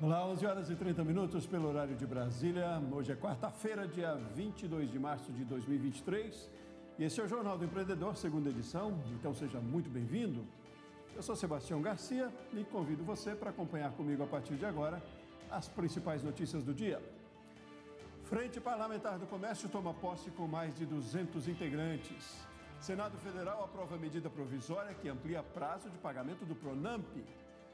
Olá, 11 horas e 30 minutos pelo horário de Brasília. Hoje é quarta-feira, dia 22 de março de 2023. E esse é o Jornal do Empreendedor, segunda edição. Então seja muito bem-vindo. Eu sou Sebastião Garcia e convido você para acompanhar comigo a partir de agora as principais notícias do dia. Frente Parlamentar do Comércio toma posse com mais de 200 integrantes. Senado Federal aprova medida provisória que amplia prazo de pagamento do PRONAMP.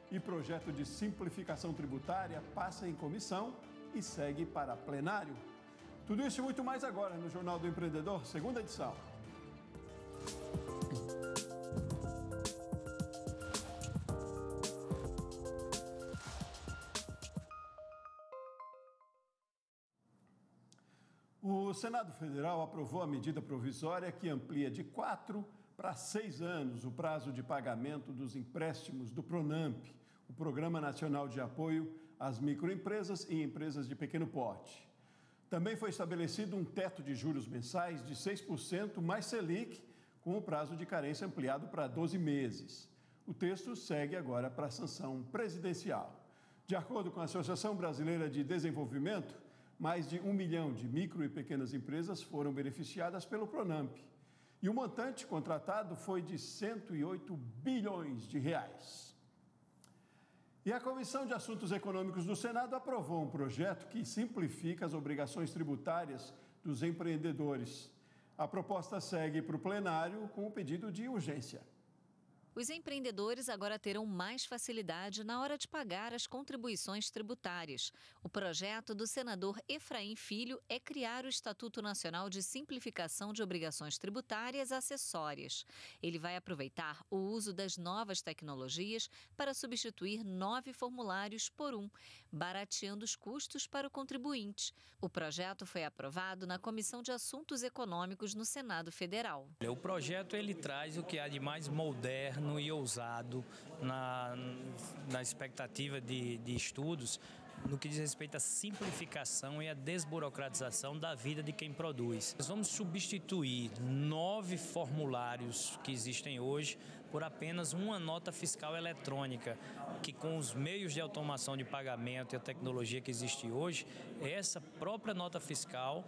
E projeto de simplificação tributária passa em comissão e segue para plenário. Tudo isso e muito mais agora no Jornal do Empreendedor, segunda edição. O Senado Federal aprovou a medida provisória que amplia de 4 para 6 anos o prazo de pagamento dos empréstimos do PRONAMP, o Programa Nacional de Apoio às Microempresas e Empresas de Pequeno Porte. Também foi estabelecido um teto de juros mensais de 6% mais Selic, com o prazo de carência ampliado para 12 meses. O texto segue agora para a sanção presidencial. De acordo com a Associação Brasileira de Desenvolvimento, mais de 1 milhão de micro e pequenas empresas foram beneficiadas pelo PRONAMP. E o montante contratado foi de 108 bilhões de reais. E a Comissão de Assuntos Econômicos do Senado aprovou um projeto que simplifica as obrigações tributárias dos empreendedores. A proposta segue para o plenário com o pedido de urgência. Os empreendedores agora terão mais facilidade na hora de pagar as contribuições tributárias. O projeto do senador Efraim Filho é criar o Estatuto Nacional de Simplificação de Obrigações Tributárias Acessórias. Ele vai aproveitar o uso das novas tecnologias para substituir 9 formulários por um, barateando os custos para o contribuinte. O projeto foi aprovado na Comissão de Assuntos Econômicos no Senado Federal. O projeto ele traz o que há de mais moderno e ousado na expectativa de estudos no que diz respeito à simplificação e à desburocratização da vida de quem produz. Nós vamos substituir 9 formulários que existem hoje por apenas uma nota fiscal eletrônica, que com os meios de automação de pagamento e a tecnologia que existe hoje, essa própria nota fiscal,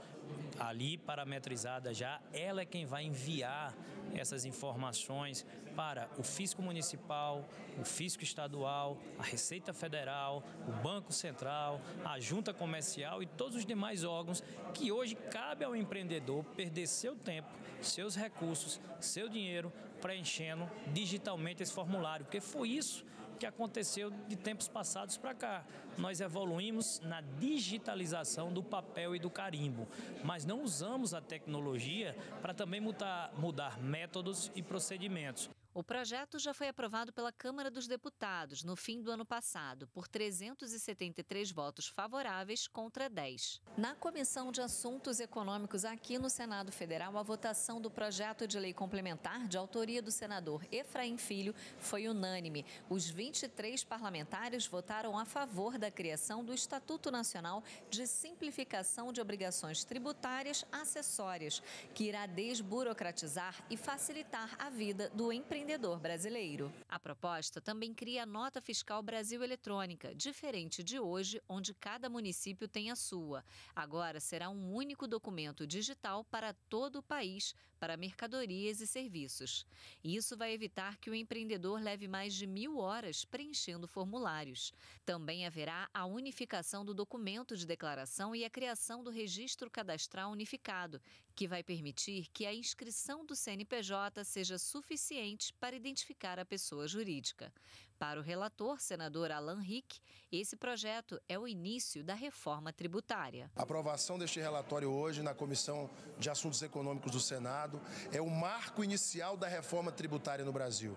ali parametrizada já, ela é quem vai enviar essas informações para o fisco municipal, o fisco estadual, a Receita Federal, o Banco Central, a Junta Comercial e todos os demais órgãos que hoje cabe ao empreendedor perder seu tempo, seus recursos, seu dinheiro preenchendo digitalmente esse formulário, porque foi isso que aconteceu de tempos passados para cá. Nós evoluímos na digitalização do papel e do carimbo, mas não usamos a tecnologia para também mudar métodos e procedimentos. O projeto já foi aprovado pela Câmara dos Deputados no fim do ano passado, por 373 votos favoráveis contra 10. Na Comissão de Assuntos Econômicos aqui no Senado Federal, a votação do projeto de lei complementar de autoria do senador Efraim Filho foi unânime. Os 23 parlamentares votaram a favor da criação do Estatuto Nacional de Simplificação de Obrigações Tributárias Acessórias, que irá desburocratizar e facilitar a vida do empreendedor brasileiro. A proposta também cria a Nota Fiscal Brasil Eletrônica, diferente de hoje, onde cada município tem a sua. Agora será um único documento digital para todo o país, para mercadorias e serviços. Isso vai evitar que o empreendedor leve mais de 1.000 horas preenchendo formulários. Também haverá a unificação do documento de declaração e a criação do Registro Cadastral Unificado, que vai permitir que a inscrição do CNPJ seja suficiente para identificar a pessoa jurídica. Para o relator, senador Alan Rick, esse projeto é o início da reforma tributária. A aprovação deste relatório hoje na Comissão de Assuntos Econômicos do Senado é o marco inicial da reforma tributária no Brasil,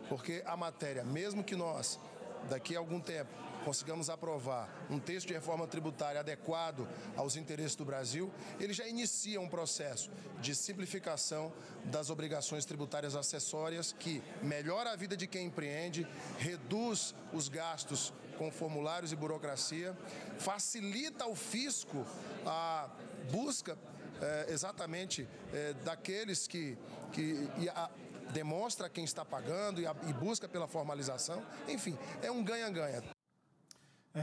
porque a matéria, mesmo que nós, daqui a algum tempo, consigamos aprovar um texto de reforma tributária adequado aos interesses do Brasil, ele já inicia um processo de simplificação das obrigações tributárias acessórias que melhora a vida de quem empreende, reduz os gastos com formulários e burocracia, facilita ao fisco a busca exatamente daqueles que demonstra quem está pagando e busca pela formalização. Enfim, é um ganha-ganha.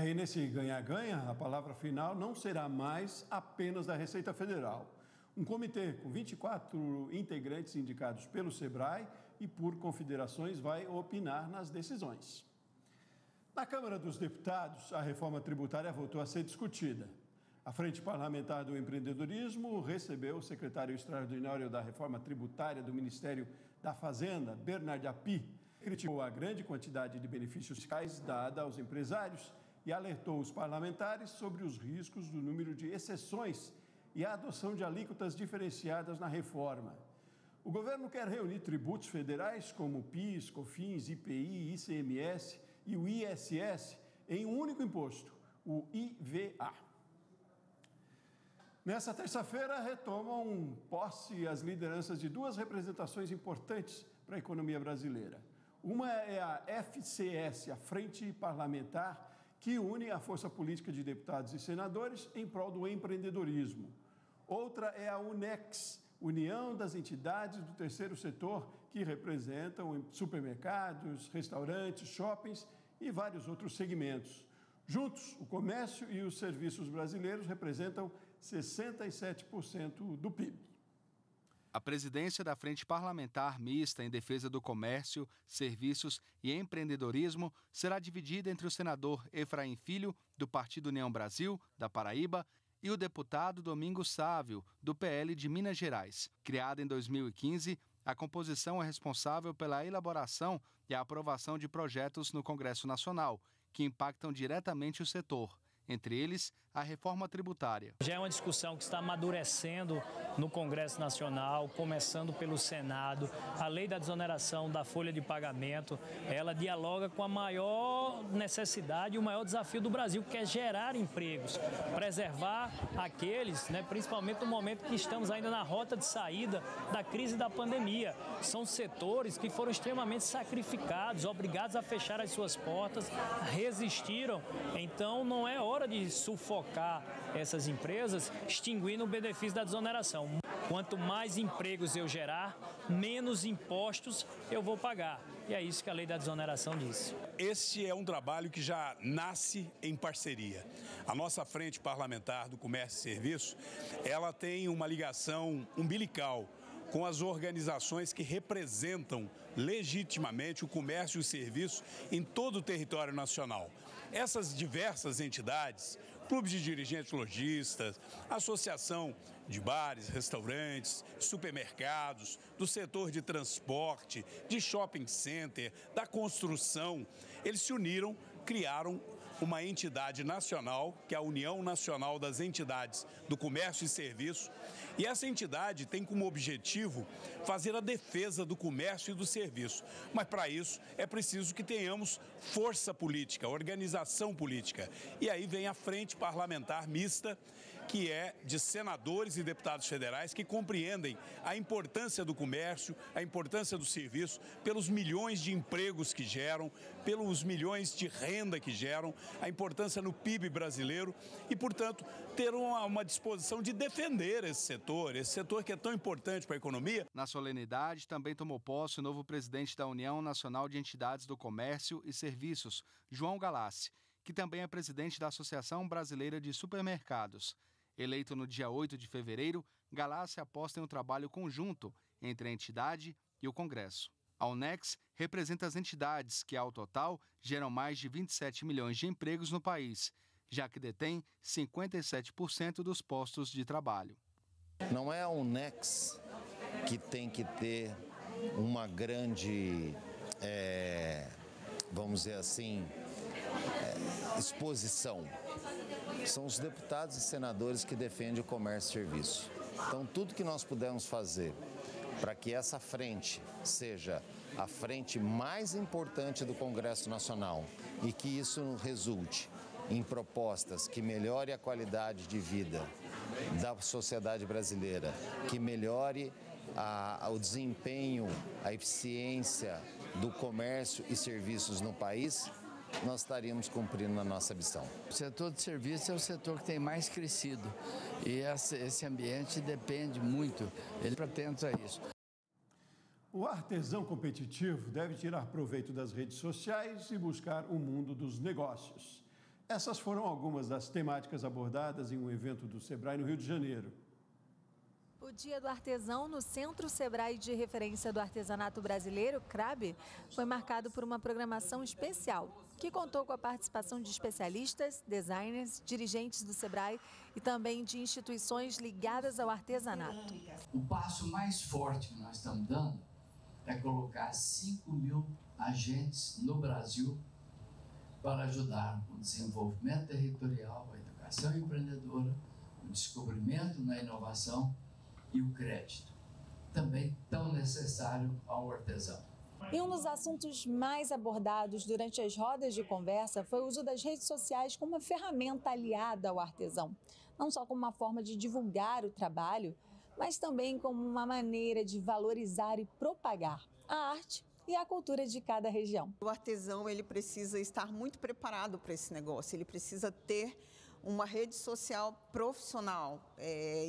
E nesse ganha-ganha, a palavra final não será mais apenas da Receita Federal. Um comitê com 24 integrantes indicados pelo SEBRAE e por confederações vai opinar nas decisões. Na Câmara dos Deputados, a reforma tributária voltou a ser discutida. A Frente Parlamentar do Empreendedorismo recebeu o secretário extraordinário da Reforma Tributária do Ministério da Fazenda, Bernard Api, criticou a grande quantidade de benefícios fiscais dada aos empresários e alertou os parlamentares sobre os riscos do número de exceções e a adoção de alíquotas diferenciadas na reforma. O governo quer reunir tributos federais como PIS, COFINS, IPI, ICMS e o ISS em um único imposto, o IVA. Nessa terça-feira, retomam posse as lideranças de duas representações importantes para a economia brasileira. Uma é a FCS, a Frente Parlamentar, que une a força política de deputados e senadores em prol do empreendedorismo. Outra é a UNEX, União das Entidades do Terceiro Setor, que representam supermercados, restaurantes, shoppings e vários outros segmentos. Juntos, o comércio e os serviços brasileiros representam 67% do PIB. A presidência da Frente Parlamentar Mista em Defesa do Comércio, Serviços e Empreendedorismo será dividida entre o senador Efraim Filho, do Partido União Brasil, da Paraíba, e o deputado Domingos Sávio, do PL de Minas Gerais. Criada em 2015, a composição é responsável pela elaboração e a aprovação de projetos no Congresso Nacional, que impactam diretamente o setor, entre eles a reforma tributária. Já é uma discussão que está amadurecendo no Congresso Nacional, começando pelo Senado. A lei da desoneração da folha de pagamento, ela dialoga com a maior necessidade e o maior desafio do Brasil, que é gerar empregos, preservar aqueles, principalmente no momento que estamos ainda na rota de saída da crise da pandemia. São setores que foram extremamente sacrificados, obrigados a fechar as suas portas, resistiram. Então não é hora de sufocar essas empresas, extinguindo o benefício da desoneração. Quanto mais empregos eu gerar, menos impostos eu vou pagar. E é isso que a lei da desoneração diz. Este é um trabalho que já nasce em parceria. A nossa Frente Parlamentar do Comércio e Serviços, ela tem uma ligação umbilical com as organizações que representam legitimamente o comércio e o serviço em todo o território nacional. Essas diversas entidades, clubes de dirigentes lojistas, associação de bares, restaurantes, supermercados, do setor de transporte, de shopping center, da construção, eles se uniram, criaram uma entidade nacional, que é a União Nacional das Entidades do Comércio e Serviço, e essa entidade tem como objetivo fazer a defesa do comércio e do serviço. Mas para isso é preciso que tenhamos força política, organização política. E aí vem a Frente Parlamentar Mista, que é de senadores e deputados federais que compreendem a importância do comércio, a importância do serviço, pelos milhões de empregos que geram, pelos milhões de renda que geram, a importância no PIB brasileiro e, portanto, ter uma disposição de defender esse setor que é tão importante para a economia. Na solenidade, também tomou posse o novo presidente da União Nacional de Entidades do Comércio e Serviços, João Galassi, que também é presidente da Associação Brasileira de Supermercados. Eleito no dia 8 de fevereiro, Galassi aposta em um trabalho conjunto entre a entidade e o Congresso. A UNEX representa as entidades que, ao total, geram mais de 27 milhões de empregos no país, já que detém 57% dos postos de trabalho. Não é a UNEX que tem que ter uma grande, vamos dizer assim, exposição. São os deputados e senadores que defendem o comércio e serviço. Então, tudo que nós pudermos fazer para que essa frente seja a frente mais importante do Congresso Nacional e que isso resulte em propostas que melhore a qualidade de vida da sociedade brasileira, que melhore o desempenho, a eficiência do comércio e serviços no país, nós estaríamos cumprindo a nossa missão. O setor de serviço é o setor que tem mais crescido e esse ambiente depende muito, ele está atento a isso. O artesão competitivo deve tirar proveito das redes sociais e buscar o mundo dos negócios. Essas foram algumas das temáticas abordadas em um evento do Sebrae no Rio de Janeiro. O Dia do Artesão no Centro Sebrae de Referência do Artesanato Brasileiro, CRAB, foi marcado por uma programação especial, que contou com a participação de especialistas, designers, dirigentes do Sebrae e também de instituições ligadas ao artesanato. O passo mais forte que nós estamos dando é colocar 5.000 agentes no Brasil para ajudar o desenvolvimento territorial, a educação empreendedora, o descobrimento na inovação e o crédito, também tão necessário ao artesão. E um dos assuntos mais abordados durante as rodas de conversa foi o uso das redes sociais como uma ferramenta aliada ao artesão. Não só como uma forma de divulgar o trabalho, mas também como uma maneira de valorizar e propagar a arte e a cultura de cada região. O artesão, ele precisa estar muito preparado para esse negócio, ele precisa ter uma rede social profissional,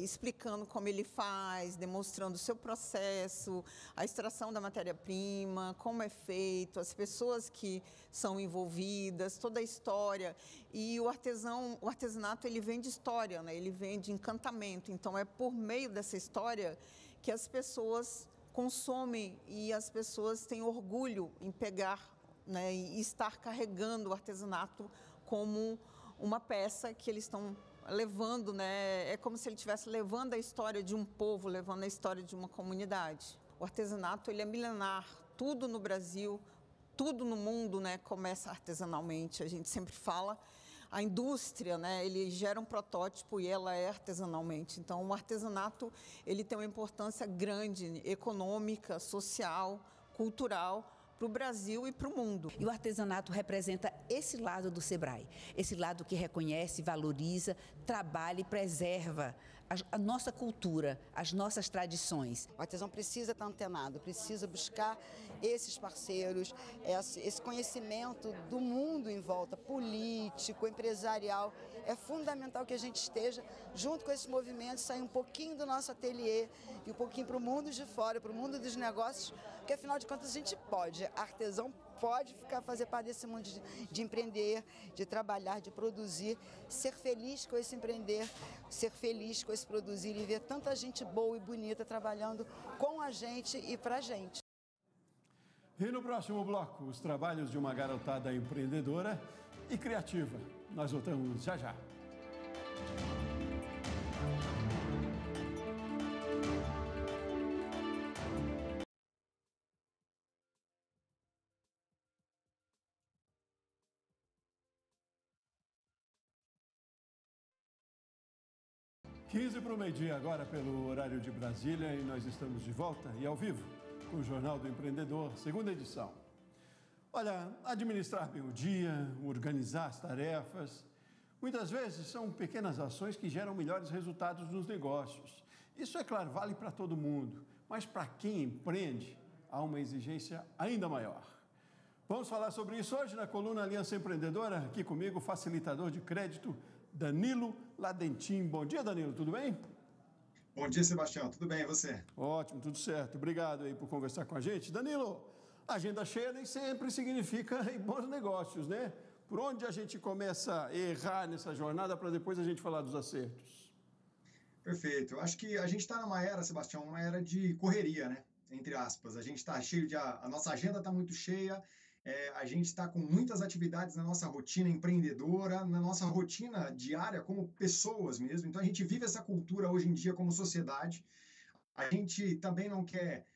explicando como ele faz, demonstrando o seu processo, a extração da matéria-prima, como é feito, as pessoas que são envolvidas, toda a história. E o artesanato, ele vem de história, né? Ele vem de encantamento. Então, é por meio dessa história que as pessoas consomem e as pessoas têm orgulho em pegar, né, e estar carregando o artesanato como uma peça que eles estão levando, né? É como se ele estivesse levando a história de um povo, levando a história de uma comunidade. O artesanato, ele é milenar. Tudo no Brasil, tudo no mundo, né, começa artesanalmente. A gente sempre fala, a indústria, né, ele gera um protótipo e ela é artesanalmente. Então, o artesanato, ele tem uma importância grande, econômica, social, cultural, para o Brasil e para o mundo. E o artesanato representa esse lado do Sebrae, esse lado que reconhece, valoriza, trabalha e preserva a nossa cultura, as nossas tradições. O artesão precisa estar antenado, precisa buscar esses parceiros, esse conhecimento do mundo em volta, político, empresarial. É fundamental que a gente esteja junto com esses movimentos, sair um pouquinho do nosso ateliê e um pouquinho para o mundo de fora, para o mundo dos negócios, porque afinal de contas a gente pode, artesão pode fazer parte desse mundo de empreender, de trabalhar, de produzir, ser feliz com esse empreender, ser feliz com esse produzir e ver tanta gente boa e bonita trabalhando com a gente e pra gente. E no próximo bloco, os trabalhos de uma garotada empreendedora e criativa. Nós voltamos já já. Quinze para o meio-dia agora pelo horário de Brasília e nós estamos de volta e ao vivo com o Jornal do Empreendedor, segunda edição. Olha, administrar bem o dia, organizar as tarefas, muitas vezes são pequenas ações que geram melhores resultados nos negócios. Isso, é claro, vale para todo mundo, mas para quem empreende, há uma exigência ainda maior. Vamos falar sobre isso hoje na coluna Aliança Empreendedora, aqui comigo o facilitador de crédito, Danilo Ladentim. Bom dia, Danilo, tudo bem? Bom dia, Sebastião, tudo bem, e você? Ótimo, tudo certo. Obrigado aí por conversar com a gente. Danilo, agenda cheia nem sempre significa bons negócios, né? Por onde a gente começa a errar nessa jornada para depois a gente falar dos acertos? Perfeito. Eu acho que a gente está numa era, Sebastião, uma era de correria, né? Entre aspas. A gente está cheio de... A nossa agenda está muito cheia. A gente está com muitas atividades na nossa rotina empreendedora, na nossa rotina diária como pessoas mesmo. Então, a gente vive essa cultura hoje em dia como sociedade. A gente também não quer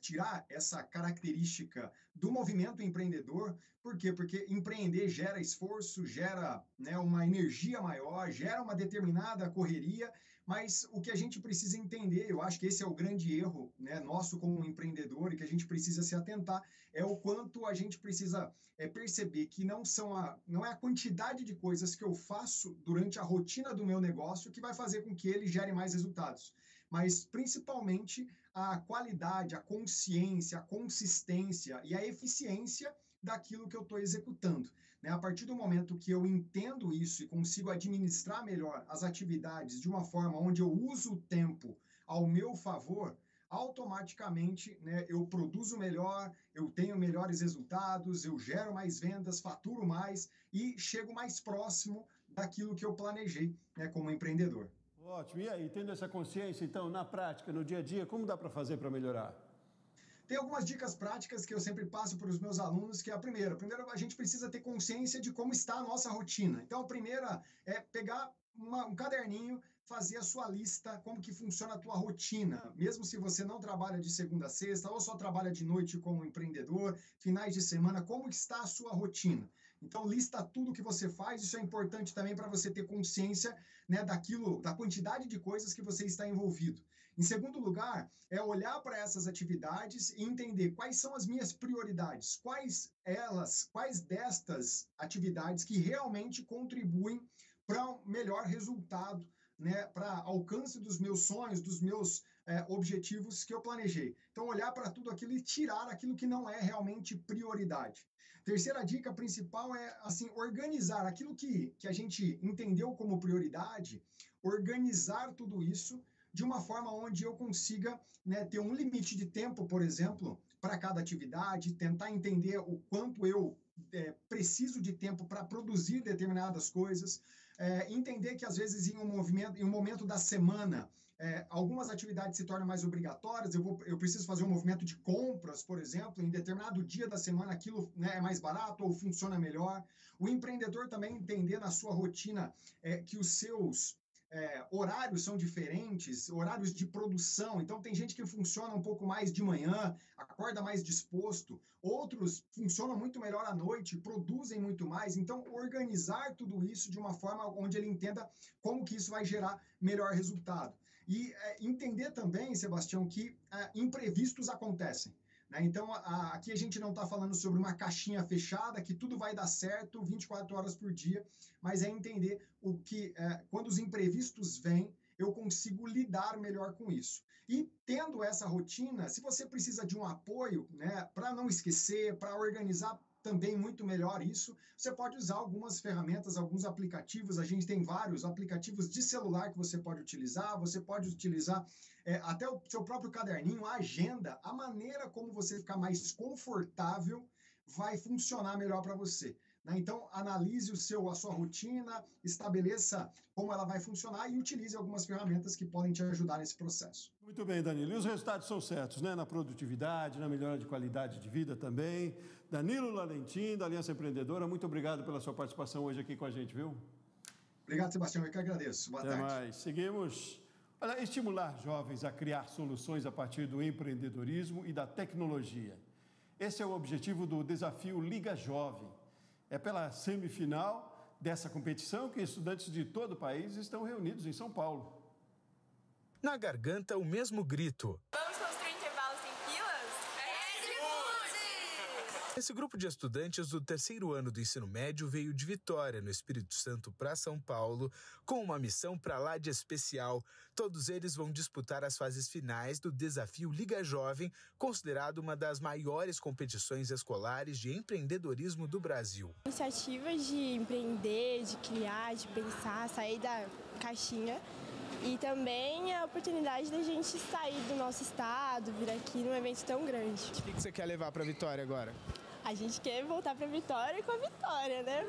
tirar essa característica do movimento empreendedor. Por quê? Porque empreender gera esforço, gera, né, uma energia maior, gera uma determinada correria, mas o que a gente precisa entender, eu acho que esse é o grande erro, né, nosso como empreendedor, e que a gente precisa se atentar, é o quanto a gente precisa perceber que não é a quantidade de coisas que eu faço durante a rotina do meu negócio que vai fazer com que ele gere mais resultados, mas principalmente a qualidade, a consciência, a consistência e a eficiência daquilo que eu estou executando. Né? A partir do momento que eu entendo isso e consigo administrar melhor as atividades de uma forma onde eu uso o tempo ao meu favor, automaticamente, né, eu produzo melhor, eu tenho melhores resultados, eu gero mais vendas, faturo mais e chego mais próximo daquilo que eu planejei, né, como empreendedor. Ótimo. E aí, tendo essa consciência, então, na prática, no dia a dia, como dá para fazer para melhorar? Tem algumas dicas práticas que eu sempre passo para os meus alunos, que é a primeira. Primeiro, a gente precisa ter consciência de como está a nossa rotina. Então, a primeira é pegar um caderninho, fazer a sua lista, como que funciona a tua rotina. Mesmo se você não trabalha de segunda a sexta, ou só trabalha de noite como empreendedor, finais de semana, como que está a sua rotina. Então, lista tudo que você faz. Isso é importante também para você ter consciência, né, da quantidade de coisas que você está envolvido. Em segundo lugar, é olhar para essas atividades e entender quais são as minhas prioridades, quais destas atividades que realmente contribuem para um melhor resultado, né, para alcance dos meus sonhos, dos meus objetivos que eu planejei. Então, olhar para tudo aquilo e tirar aquilo que não é realmente prioridade. Terceira dica principal é, assim, organizar aquilo que a gente entendeu como prioridade, organizar tudo isso de uma forma onde eu consiga, né, ter um limite de tempo, por exemplo, para cada atividade, tentar entender o quanto eu preciso de tempo para produzir determinadas coisas, entender que às vezes em um momento da semana, algumas atividades se tornam mais obrigatórias, eu preciso fazer um movimento de compras, por exemplo, em determinado dia da semana aquilo, né, é mais barato ou funciona melhor. O empreendedor também entender na sua rotina que os seus horários são diferentes, horários de produção. Então, tem gente que funciona um pouco mais de manhã, acorda mais disposto. Outros funcionam muito melhor à noite, produzem muito mais. Então, organizar tudo isso de uma forma onde ele entenda como que isso vai gerar melhor resultado. E entender também, Sebastião, que imprevistos acontecem. Então, aqui a gente não está falando sobre uma caixinha fechada, que tudo vai dar certo 24 horas por dia, mas é entender quando os imprevistos vêm, eu consigo lidar melhor com isso. E tendo essa rotina, se você precisa de um apoio, né, para não esquecer, para organizar também muito melhor isso, você pode usar algumas ferramentas, alguns aplicativos. A gente tem vários aplicativos de celular que você pode utilizar até o seu próprio caderninho, a agenda, a maneira como você ficar mais confortável vai funcionar melhor para você. Então, analise a sua rotina, estabeleça como ela vai funcionar e utilize algumas ferramentas que podem te ajudar nesse processo. Muito bem, Danilo. E os resultados são certos, né? Na produtividade, na melhora de qualidade de vida também. Danilo Lalentim, da Aliança Empreendedora, muito obrigado pela sua participação hoje aqui com a gente, viu? Obrigado, Sebastião. Eu que agradeço. Boa tarde. Até mais. Seguimos. Olha, estimular jovens a criar soluções a partir do empreendedorismo e da tecnologia. Esse é o objetivo do desafio Liga Jovem. É pela semifinal dessa competição que estudantes de todo o país estão reunidos em São Paulo. Na garganta, o mesmo grito. Vamos construir intervalos sem filas? Esse grupo de estudantes do terceiro ano do ensino médio veio de Vitória, no Espírito Santo, para São Paulo, com uma missão para lá de especial. Todos eles vão disputar as fases finais do desafio Liga Jovem, considerado uma das maiores competições escolares de empreendedorismo do Brasil. Iniciativas de empreender, de criar, de pensar, sair da caixinha. E também a oportunidade da gente sair do nosso estado, vir aqui num evento tão grande. O que você quer levar para Vitória agora? A gente quer voltar para Vitória com a vitória, né?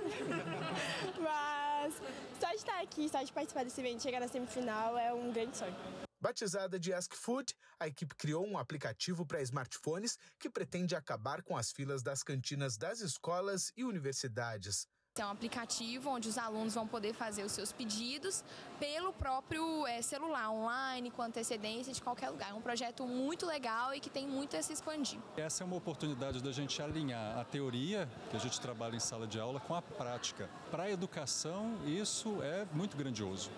Mas só de estar aqui, só de participar desse evento, chegar na semifinal é um grande sonho. Batizada de Ask Food, a equipe criou um aplicativo para smartphones que pretende acabar com as filas das cantinas das escolas e universidades. É um aplicativo onde os alunos vão poder fazer os seus pedidos pelo próprio celular, online, com antecedência de qualquer lugar. É um projeto muito legal e que tem muito a se expandir. Essa é uma oportunidade da gente alinhar a teoria, que a gente trabalha em sala de aula, com a prática. Para a educação, isso é muito grandioso.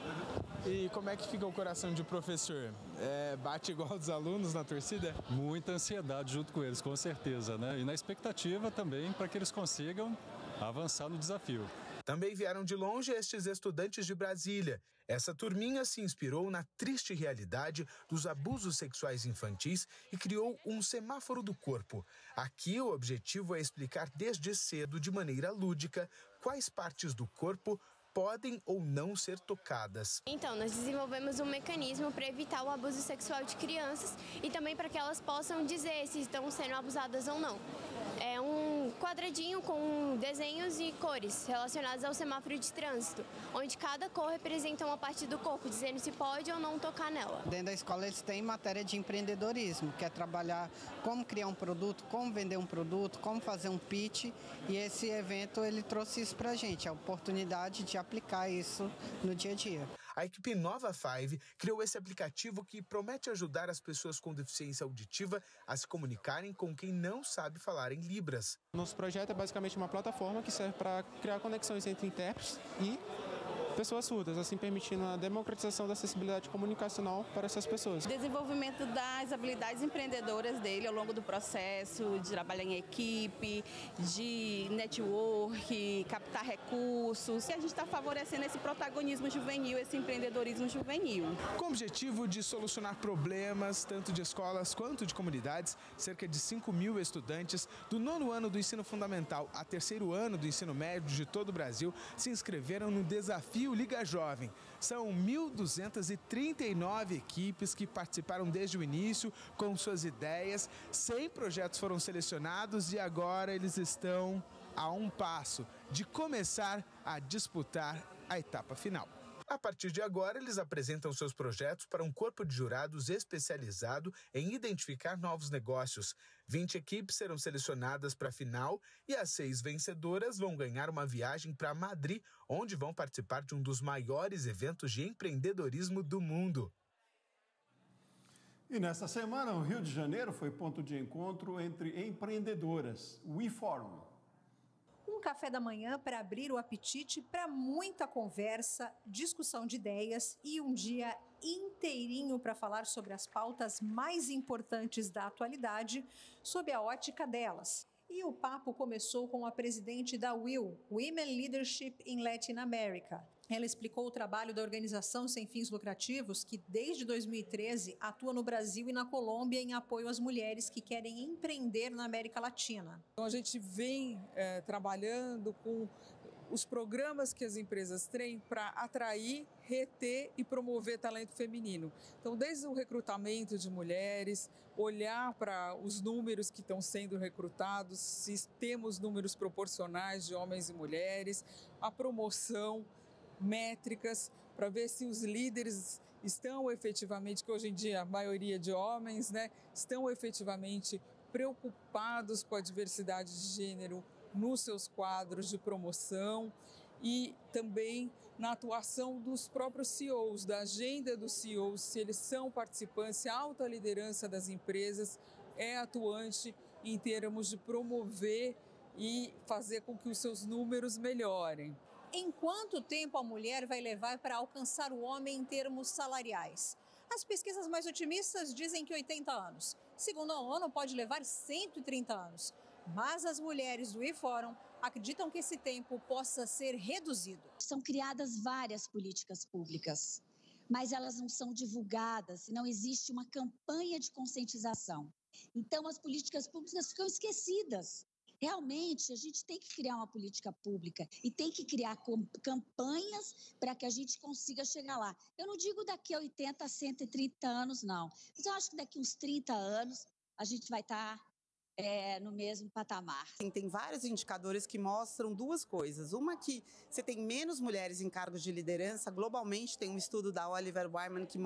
E como é que fica o coração de professor? Bate igual dos alunos na torcida? Muita ansiedade junto com eles, com certeza, né? E na expectativa também para que eles consigam avançar no desafio. Também vieram de longe estes estudantes de Brasília. Essa turminha se inspirou na triste realidade dos abusos sexuais infantis e criou um semáforo do corpo. Aqui o objetivo é explicar desde cedo, de maneira lúdica, quais partes do corpo podem ou não ser tocadas. Então, nós desenvolvemos um mecanismo para evitar o abuso sexual de crianças e também para que elas possam dizer se estão sendo abusadas ou não. É um quadradinho com desenhos e cores relacionadas ao semáforo de trânsito, onde cada cor representa uma parte do corpo, dizendo se pode ou não tocar nela. Dentro da escola eles têm matéria de empreendedorismo, que é trabalhar como criar um produto, como vender um produto, como fazer um pitch, e esse evento ele trouxe isso pra gente, a oportunidade de aplicar isso no dia a dia. A equipe Nova Five criou esse aplicativo que promete ajudar as pessoas com deficiência auditiva a se comunicarem com quem não sabe falar em Libras. Nosso projeto é basicamente uma plataforma que serve para criar conexões entre intérpretes e pessoas surdas, assim permitindo a democratização da acessibilidade comunicacional para essas pessoas. Desenvolvimento das habilidades empreendedoras dele ao longo do processo, de trabalhar em equipe, de network, captar recursos. E a gente está favorecendo esse protagonismo juvenil, esse empreendedorismo juvenil. Com o objetivo de solucionar problemas, tanto de escolas quanto de comunidades, cerca de 5.000 estudantes do 9º ano do ensino fundamental a 3º ano do ensino médio de todo o Brasil se inscreveram no desafio Liga Jovem. São 1.239 equipes que participaram desde o início com suas ideias. 100 projetos foram selecionados e agora eles estão a um passo de começar a disputar a etapa final. A partir de agora, eles apresentam seus projetos para um corpo de jurados especializado em identificar novos negócios. 20 equipes serão selecionadas para a final e as 6 vencedoras vão ganhar uma viagem para Madrid, onde vão participar de um dos maiores eventos de empreendedorismo do mundo. E nesta semana, o Rio de Janeiro foi ponto de encontro entre empreendedoras, o WeForum. Um café da manhã para abrir o apetite para muita conversa, discussão de ideias e um dia inteirinho para falar sobre as pautas mais importantes da atualidade, sob a ótica delas. E o papo começou com a presidente da WIL, Women Leadership in Latin America. Ela explicou o trabalho da organização sem fins lucrativos que, desde 2013, atua no Brasil e na Colômbia em apoio às mulheres que querem empreender na América Latina. Então, a gente vem trabalhando com os programas que as empresas têm para atrair, reter e promover talento feminino. Então, desde o recrutamento de mulheres, olhar para os números que estão sendo recrutados, se temos números proporcionais de homens e mulheres, a promoção, métricas para ver se os líderes estão efetivamente, que hoje em dia a maioria de homens, estão efetivamente preocupados com a diversidade de gênero nos seus quadros de promoção e também na atuação dos próprios CEOs, da agenda dos CEOs, se eles são participantes, se a alta liderança das empresas é atuante em termos de promover e fazer com que os seus números melhorem. Em quanto tempo a mulher vai levar para alcançar o homem em termos salariais? As pesquisas mais otimistas dizem que 80 anos. Segundo a ONU, pode levar 130 anos. Mas as mulheres do WeForum acreditam que esse tempo possa ser reduzido. São criadas várias políticas públicas, mas elas não são divulgadas e não existe uma campanha de conscientização. Então, as políticas públicas ficam esquecidas. Realmente, a gente tem que criar uma política pública e tem que criar campanhas para que a gente consiga chegar lá. Eu não digo daqui a 80 a 130 anos, não. Mas eu acho que daqui a uns 30 anos a gente vai estar no mesmo patamar. Tem vários indicadores que mostram duas coisas. Uma que você tem menos mulheres em cargos de liderança. Globalmente tem um estudo da Oliver Wyman que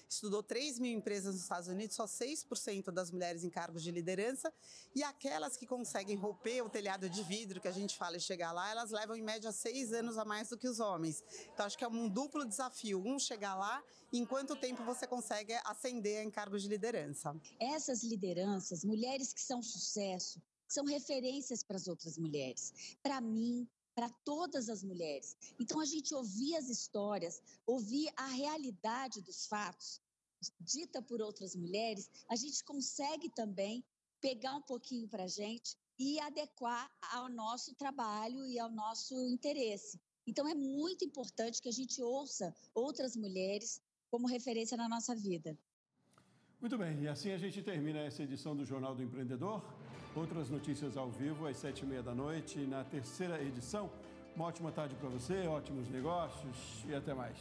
estudou 3.000 empresas nos Estados Unidos, só 6% das mulheres em cargos de liderança. E aquelas que conseguem romper o telhado de vidro, que a gente fala, e chegar lá, elas levam em média 6 anos a mais do que os homens. Então acho que é um duplo desafio. Chegar lá, e em quanto tempo você consegue ascender em cargos de liderança. Essas lideranças, mulheres que são sucesso, são referências para as outras mulheres, para mim, para todas as mulheres. Então, a gente ouvir as histórias, ouvir a realidade dos fatos, dita por outras mulheres, a gente consegue também pegar um pouquinho para a gente e adequar ao nosso trabalho e ao nosso interesse. Então, é muito importante que a gente ouça outras mulheres como referência na nossa vida. Muito bem, e assim a gente termina essa edição do Jornal do Empreendedor. Outras notícias ao vivo às 7h30 da noite. E na terceira edição, Uma ótima tarde para você, ótimos negócios e até mais.